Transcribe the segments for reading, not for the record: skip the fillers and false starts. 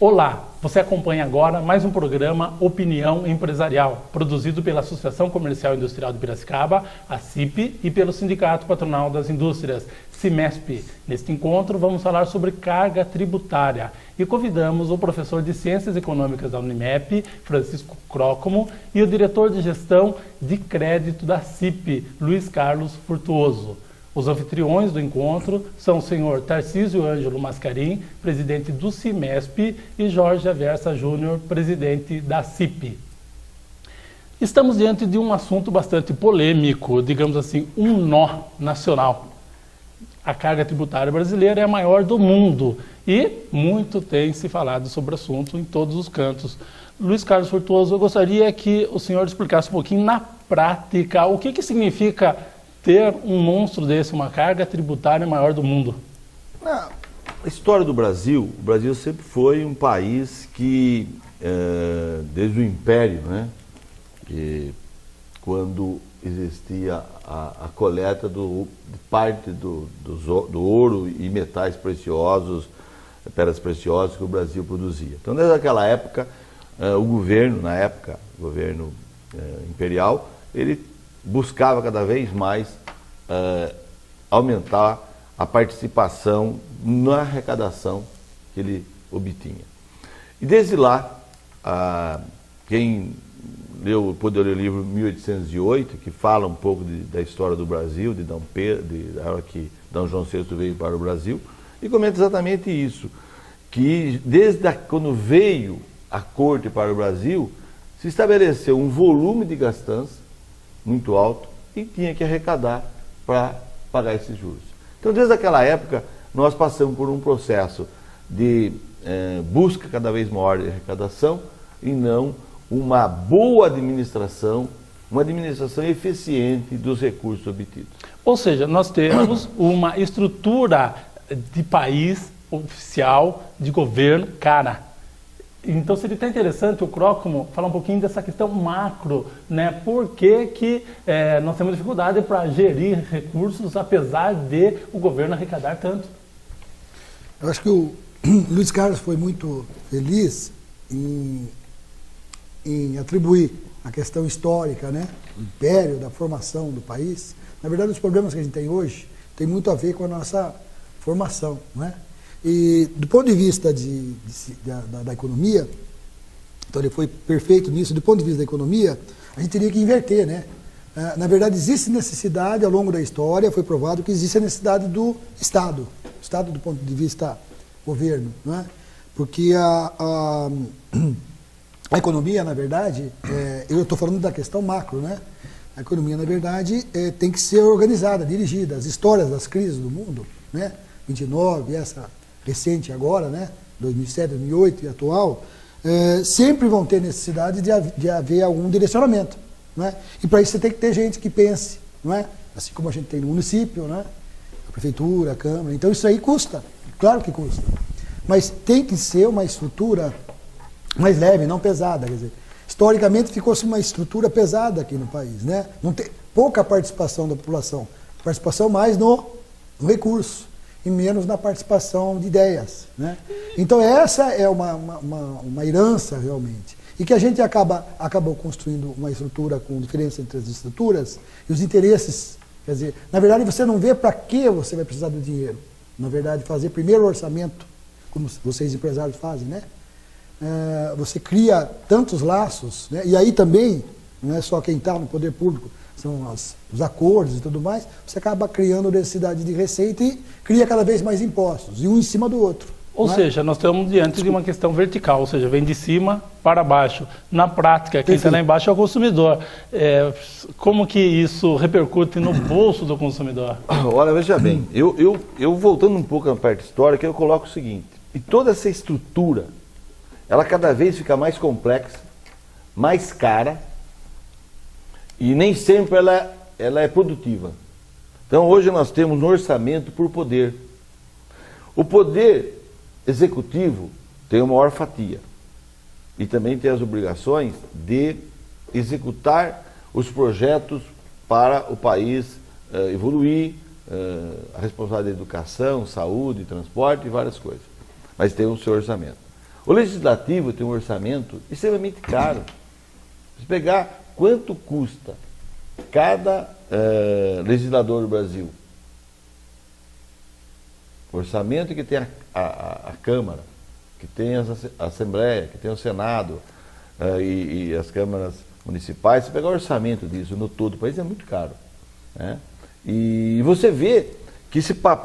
Olá, você acompanha agora mais um programa Opinião Empresarial, produzido pela Associação Comercial e Industrial de Piracicaba, a CIP, e pelo Sindicato Patronal das Indústrias, CIMESP. Neste encontro vamos falar sobre carga tributária e convidamos o professor de Ciências Econômicas da Unimep, Francisco Crócomo, e o diretor de Gestão de Crédito da CIP, Luiz Carlos Furtuoso. Os anfitriões do encontro são o senhor Tarcísio Ângelo Mascarim, presidente do CIMESP, e Jorge Aversa Júnior, presidente da CIP. Estamos diante de um assunto bastante polêmico, digamos assim, um nó nacional. A carga tributária brasileira é a maior do mundo e muito tem se falado sobre o assunto em todos os cantos. Luiz Carlos Furtuoso, eu gostaria que o senhor explicasse um pouquinho na prática o que significa ter um monstro desse, uma carga tributária maior do mundo. Na história do Brasil, o Brasil sempre foi um país que, desde o Império, né, quando existia a coleta de parte do ouro e metais preciosos, pedras preciosas que o Brasil produzia. Então, desde aquela época, o governo, na época, o governo imperial, ele buscava cada vez mais aumentar a participação na arrecadação que ele obtinha. E desde lá, quem pôde ler o livro 1808, que fala um pouco da história do Brasil, da hora que D. João VI veio para o Brasil, e comenta exatamente isso, que desde quando veio a corte para o Brasil, se estabeleceu um volume de gastança muito alto e tinha que arrecadar para pagar esses juros. Então, desde aquela época, nós passamos por um processo de busca cada vez maior de arrecadação e não uma boa administração, uma administração eficiente dos recursos obtidos. Ou seja, nós temos uma estrutura de país oficial, de governo, cara. Então seria até interessante o Crócomo falar um pouquinho dessa questão macro, né? Por que nós temos dificuldade para gerir recursos, apesar de o governo arrecadar tanto? Eu acho que o Luiz Carlos foi muito feliz em atribuir a questão histórica, né? O império, da formação do país. Na verdade, os problemas que a gente tem hoje tem muito a ver com a nossa formação, né? E do ponto de vista da economia, então ele foi perfeito nisso, do ponto de vista da economia, a gente teria que inverter, né? Na verdade, existe necessidade, ao longo da história, foi provado que existe a necessidade do Estado. Estado do ponto de vista governo, não é? Porque a economia, na verdade, eu estou falando da questão macro, né? A economia, na verdade, tem que ser organizada, dirigida. As histórias das crises do mundo, né? 29, essa recente agora, né, 2007, 2008 e atual, sempre vão ter necessidade de haver algum direcionamento, não é? E para isso você tem que ter gente que pense, não é? Assim como a gente tem no município, né, a prefeitura, a Câmara. Então isso aí custa, claro que custa, mas tem que ser uma estrutura mais leve, não pesada. Quer dizer, historicamente ficou-se uma estrutura pesada aqui no país, né? Não tem pouca participação da população, participação mais no recurso e menos na participação de ideias, né? Então essa é uma herança realmente, e que a gente acabou construindo uma estrutura com diferença entre as estruturas e os interesses. Quer dizer, na verdade você não vê para que você vai precisar do dinheiro. Na verdade, fazer primeiro o orçamento, como vocês empresários fazem, né? Você cria tantos laços, né? E aí também, não é só quem está no poder público, são os acordos e tudo mais, você acaba criando necessidade de receita e cria cada vez mais impostos, e um em cima do outro. Ou seja, nós estamos diante de uma questão vertical, ou seja, vem de cima para baixo. Na prática, quem está lá embaixo é o consumidor. Como que isso repercute no bolso do consumidor? Olha, veja bem, eu voltando um pouco na parte histórica, eu coloco o seguinte: e toda essa estrutura, ela cada vez fica mais complexa, mais cara, e nem sempre ela é produtiva. Então hoje nós temos um orçamento por poder. O poder executivo tem uma maior fatia e também tem as obrigações de executar os projetos para o país evoluir, a responsabilidade da educação, saúde, transporte e várias coisas. Mas tem o seu orçamento. O legislativo tem um orçamento extremamente caro. Se pegar quanto custa cada legislador do Brasil, o orçamento que tem a Câmara, que tem a Assembleia, que tem o Senado e as câmaras municipais, se pegar o orçamento disso no todo o país é muito caro, né? E você vê que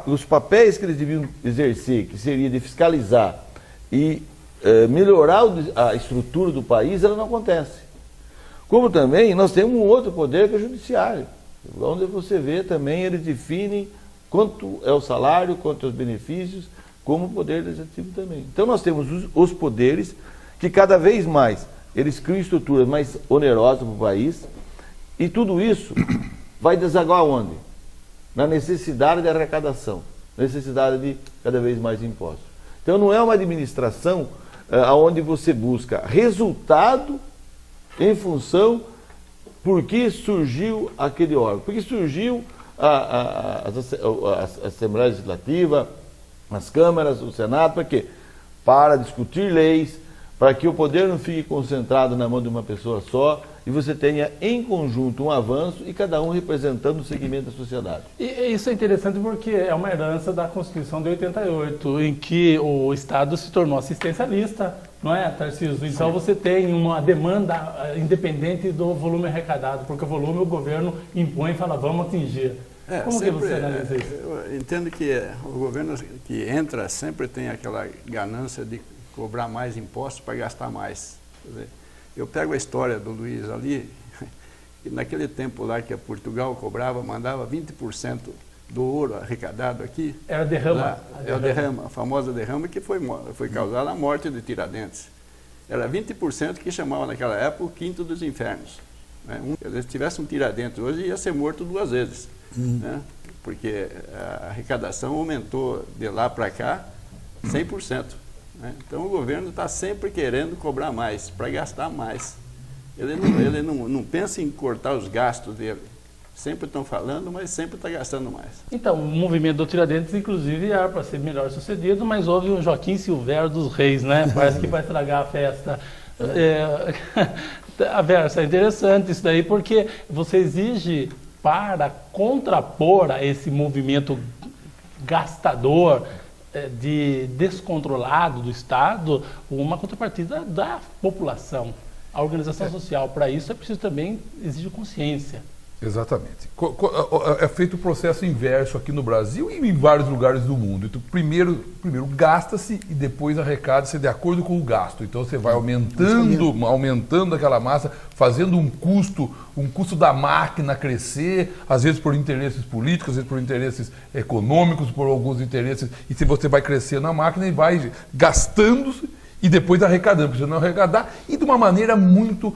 os papéis que eles deviam exercer, que seria de fiscalizar e melhorar a estrutura do país, ela não acontece. Como também nós temos um outro poder que é o judiciário, onde você vê também eles definem quanto é o salário, quanto é os benefícios, como o poder legislativo também. Então nós temos os poderes que cada vez mais eles criam estruturas mais onerosas para o país, e tudo isso vai desaguar onde? Na necessidade de arrecadação, necessidade de cada vez mais impostos. Então não é uma administração onde você busca resultado em função por que surgiu aquele órgão, porque surgiu a Assembleia Legislativa, as câmaras, o Senado, para quê? Para discutir leis, para que o poder não fique concentrado na mão de uma pessoa só e você tenha em conjunto um avanço e cada um representando o segmento da sociedade. E isso é interessante porque é uma herança da Constituição de 88, em que o Estado se tornou assistencialista, não é, Tarcísio? Então você tem uma demanda independente do volume arrecadado, porque o volume o governo impõe e fala, vamos atingir. Como que você analisa isso? Eu entendo que o governo que entra sempre tem aquela ganância de cobrar mais impostos para gastar mais. Quer dizer, eu pego a história do Luiz ali, e naquele tempo lá que a Portugal cobrava, mandava 20% do ouro arrecadado aqui. Era a derrama. A derrama, a famosa derrama que foi causada a morte de Tiradentes. Era 20% que chamava naquela época o quinto dos infernos. Né? Se tivesse um Tiradentes hoje, ia ser morto 2 vezes. Né? Porque a arrecadação aumentou de lá para cá 100%. Né? Então o governo está sempre querendo cobrar mais, para gastar mais. Ele não pensa em cortar os gastos dele. Sempre estão falando, mas sempre está gastando mais. Então, o movimento do Tiradentes, inclusive, era para ser melhor sucedido, mas houve um Joaquim Silvério dos Reis, né? Parece que vai estragar a festa. A Versa, é interessante isso daí, porque você exige, para contrapor a esse movimento gastador, descontrolado do Estado, uma contrapartida da população. A organização social, para isso, é preciso também exigir consciência. Exatamente. É feito o processo inverso aqui no Brasil e em vários lugares do mundo. Então, primeiro gasta-se e depois arrecada-se de acordo com o gasto. Então você vai aumentando aquela massa, fazendo um custo da máquina crescer, às vezes por interesses políticos, às vezes por interesses econômicos, por alguns interesses. E se você vai crescendo a máquina e vai gastando-se e depois arrecadando, porque você não arrecadar, e de uma maneira muito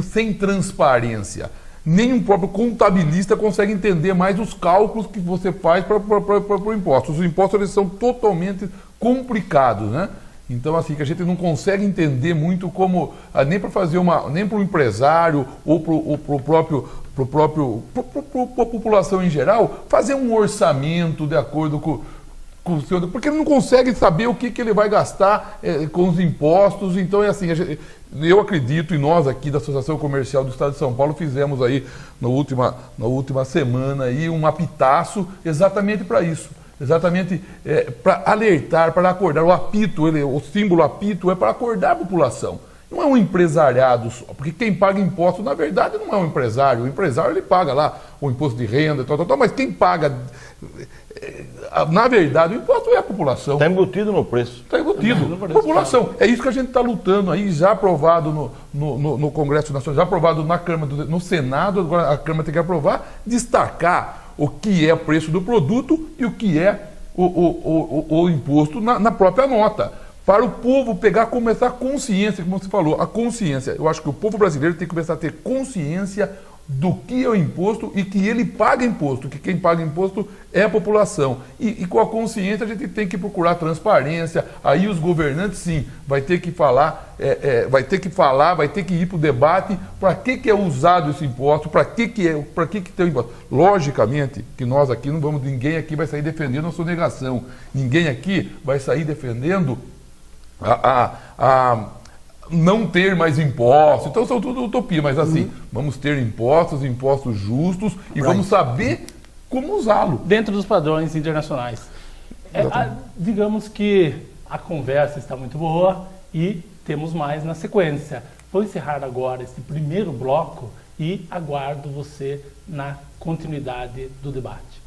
sem transparência. Nem um próprio contabilista consegue entender mais os cálculos que você faz para o imposto. Os impostos eles são totalmente complicados, né? Então, assim, que a gente não consegue entender muito como, nem para fazer nem para o empresário ou para a população em geral, fazer um orçamento de acordo com o senhor, porque ele não consegue saber o que ele vai gastar com os impostos. Então é assim, eu acredito, e nós aqui da Associação Comercial do Estado de São Paulo fizemos aí na última semana aí um apitaço exatamente para isso. Exatamente para alertar, para acordar. O apito, o símbolo apito é para acordar a população. Não é um empresariado só, porque quem paga imposto, na verdade, não é um empresário. O empresário, ele paga lá o imposto de renda, mas quem paga, na verdade, o imposto é a população. Está embutido no preço. Está embutido. População. É isso que a gente está lutando aí, já aprovado no Congresso Nacional, já aprovado na Câmara, no Senado, agora a Câmara tem que aprovar, destacar o que é o preço do produto e o que é o imposto na própria nota. Para o povo começar a consciência, como você falou, a consciência. Eu acho que o povo brasileiro tem que começar a ter consciência do que é o imposto e que ele paga imposto, que quem paga imposto é a população. E com a consciência a gente tem que procurar transparência, aí os governantes sim, vai ter que falar, vai ter que ir para o debate, para que é usado esse imposto, para que tem o imposto. Logicamente que nós aqui ninguém aqui vai sair defendendo a sonegação, ninguém aqui vai sair defendendo a não ter mais impostos. Então são tudo utopia, mas assim, vamos ter impostos justos e vamos saber como usá-lo. Dentro dos padrões internacionais. Digamos que a conversa está muito boa e temos mais na sequência. Vou encerrar agora esse primeiro bloco e aguardo você na continuidade do debate.